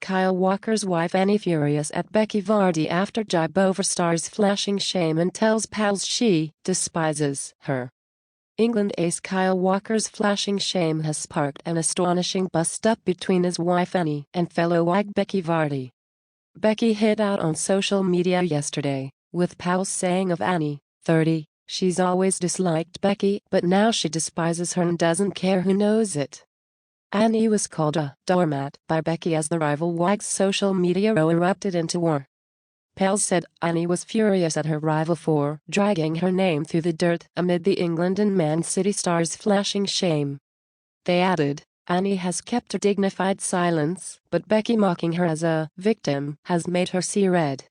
Kyle Walker's wife Annie furious at Becky Vardy after jibe over stars flashing shame and tells pals she despises her. England ace Kyle Walker's flashing shame has sparked an astonishing bust-up between his wife Annie and fellow wag Becky Vardy. Becky hit out on social media yesterday, with pals saying of Annie, 30, she's always disliked Becky but now she despises her and doesn't care who knows it. Annie was called a doormat by Becky as the rival wag's social media row erupted into war. Pals said Annie was furious at her rival for dragging her name through the dirt amid the England and Man City stars' flashing shame. They added, Annie has kept her dignified silence, but Becky mocking her as a victim has made her see red.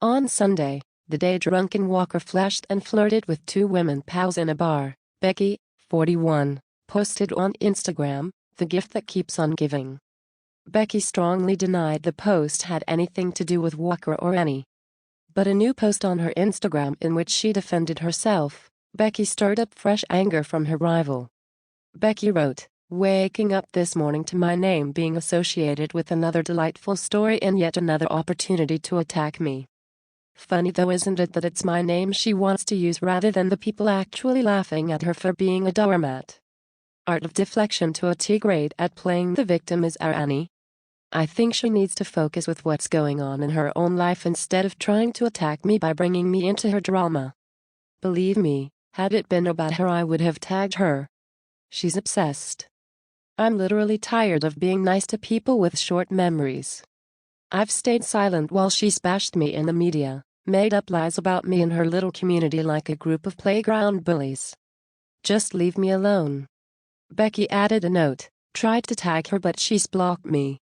On Sunday, the day drunken Walker flashed and flirted with two women pals in a bar, Becky, 41, posted on Instagram, "The gift that keeps on giving." Becky strongly denied the post had anything to do with Walker or Annie. But a new post on her Instagram in which she defended herself, Becky stirred up fresh anger from her rival. Becky wrote, "Waking up this morning to my name being associated with another delightful story and yet another opportunity to attack me. Funny though, isn't it, that it's my name she wants to use rather than the people actually laughing at her for being a doormat? Art of deflection to a T. Great at playing the victim is our Annie. I think she needs to focus with what's going on in her own life instead of trying to attack me by bringing me into her drama. Believe me, had it been about her I would have tagged her. She's obsessed. I'm literally tired of being nice to people with short memories. I've stayed silent while she's bashed me in the media, made up lies about me and her little community like a group of playground bullies. Just leave me alone." Becky added a note, "Tried to tag her but she's blocked me."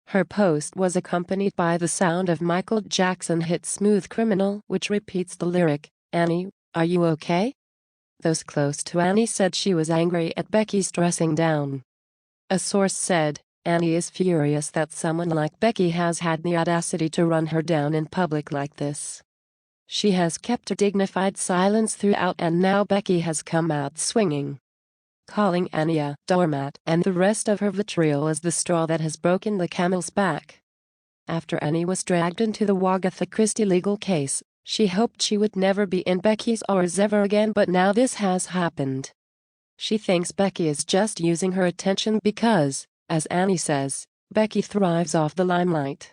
Her post was accompanied by the sound of Michael Jackson's hit Smooth Criminal, which repeats the lyric, "Annie, are you okay?" Those close to Annie said she was angry at Becky's dressing down. A source said, "Annie is furious that someone like Becky has had the audacity to run her down in public like this. She has kept her dignified silence throughout and now Becky has come out swinging." Calling Annie a doormat and the rest of her vitriol as the straw that has broken the camel's back. After Annie was dragged into the Agatha Christie legal case, she hoped she would never be in Becky's oars ever again, but now this has happened. She thinks Becky is just using her attention because, as Annie says, Becky thrives off the limelight.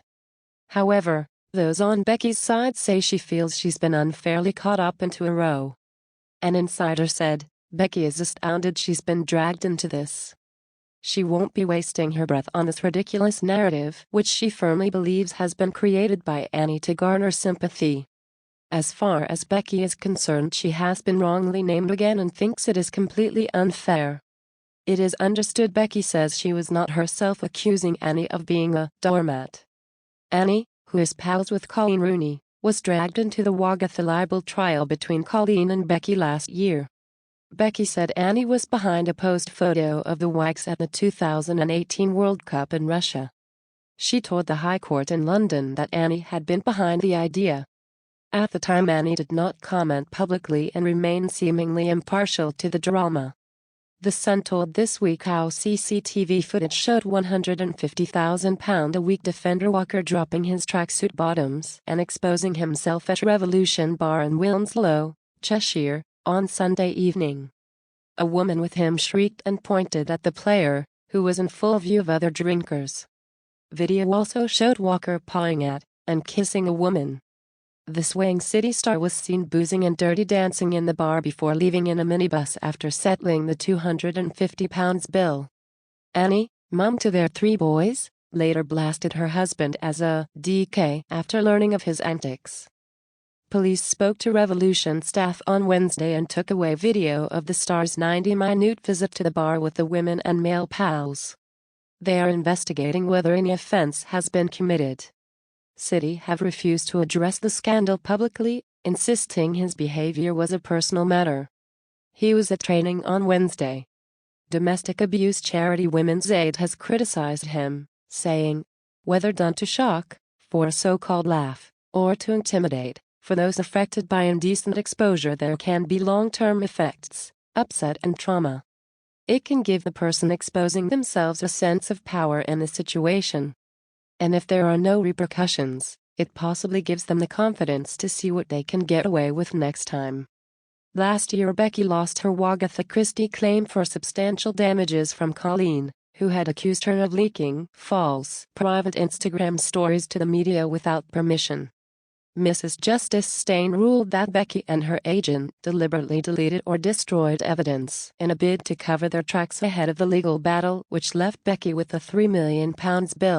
However, those on Becky's side say she feels she's been unfairly caught up into a row. An insider said, "Becky is astounded she's been dragged into this. She won't be wasting her breath on this ridiculous narrative which she firmly believes has been created by Annie to garner sympathy. As far as Becky is concerned, she has been wrongly named again and thinks it is completely unfair. It is understood Becky says she was not herself accusing Annie of being a doormat. Annie, who is pals with Colleen Rooney, was dragged into the Agatha libel trial between Colleen and Becky last year. Becky said Annie was behind a post photo of the Wags at the 2018 World Cup in Russia. She told the High Court in London that Annie had been behind the idea. At the time, Annie did not comment publicly and remained seemingly impartial to the drama. The Sun told This Week how CCTV footage showed £150,000 a week defender Walker dropping his tracksuit bottoms and exposing himself at Revolution Bar in Wilmslow, Cheshire, on Sunday evening. A woman with him shrieked and pointed at the player, who was in full view of other drinkers. Video also showed Walker pawing at and kissing a woman. The swaying city star was seen boozing and dirty dancing in the bar before leaving in a minibus after settling the £250 bill. Annie, mum to their 3 boys, later blasted her husband as a DK after learning of his antics. Police spoke to Revolution staff on Wednesday and took away video of the star's 90-minute visit to the bar with the women and male pals. They are investigating whether any offense has been committed. City have refused to address the scandal publicly, insisting his behavior was a personal matter. He was at training on Wednesday. Domestic abuse charity Women's Aid has criticized him, saying, "Whether done to shock, for a so-called laugh, or to intimidate, for those affected by indecent exposure there can be long-term effects, upset and trauma. It can give the person exposing themselves a sense of power in the situation." And if there are no repercussions, it possibly gives them the confidence to see what they can get away with next time. Last year, Becky lost her Agatha Christie claim for substantial damages from Colleen, who had accused her of leaking false, private Instagram stories to the media without permission. Mrs. Justice Stein ruled that Becky and her agent deliberately deleted or destroyed evidence in a bid to cover their tracks ahead of the legal battle, which left Becky with a £3 million bill.